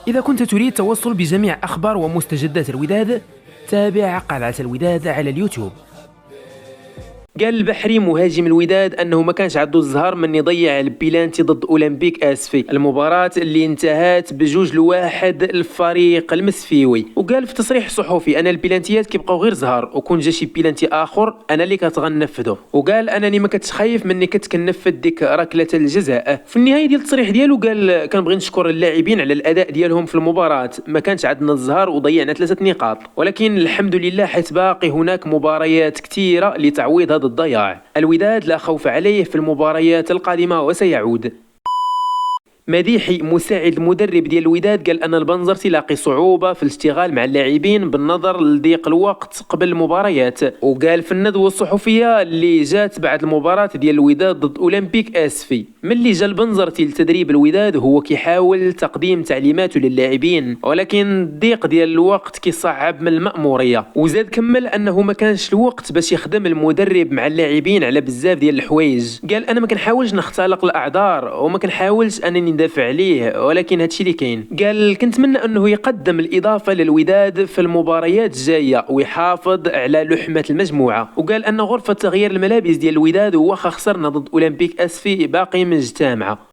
إذا كنت تريد التوصل بجميع أخبار ومستجدات الوداد، تابع قلعة الوداد على اليوتيوب. قال البحري مهاجم الوداد انه ما كانش عنده الزهر من يضيع البيلانتي ضد اولمبيك اسفي، المباراه اللي انتهت ب2-1 للفريق المسفيوي. وقال في تصريح صحفي: انا البيلانتيات كيبقاو غير زهر، وكون جا شي بيلانتي اخر انا اللي كتغنفذو. وقال انني ما كنتش خايف مني كننفذ ديك ركله الجزاء. في النهايه ديال التصريح ديالو قال: كنبغي نشكر اللاعبين على الاداء ديالهم في المباراه، ما كانش عندنا الزهر وضيعنا 3 نقاط، ولكن الحمد لله حيت باقي هناك مباريات كثيره لتعويض هذا الضياع. الوداد لا خوف عليه في المباريات القادمة وسيعود. مديحي مساعد المدرب ديال الوداد قال ان البنزرتي لاقي صعوبه في الاشتغال مع اللاعبين بالنظر لضيق الوقت قبل المباريات. وقال في الندوه الصحفيه اللي جات بعد المباراه ديال الوداد ضد اولمبيك اسفي: ملي جا البنزرتي لتدريب الوداد هو كيحاول تقديم تعليماته للاعبين، ولكن الضيق ديال الوقت كيصعب من المأموريه. وزاد كمل انه ما كانش الوقت باش يخدم المدرب مع اللاعبين على بزاف ديال الحوايج. قال: انا ما كنحاولش نختلق الاعذار وما كنحاولش انني ندافع عليه، ولكن هادشي اللي كاين. قال: كنتمنى انه يقدم الاضافه للوداد في المباريات الجايه ويحافظ على لحمه المجموعه. وقال ان غرفه تغيير الملابس ديال الوداد واخا خسرنا ضد اولمبيك اسفي باقي مجتمعه.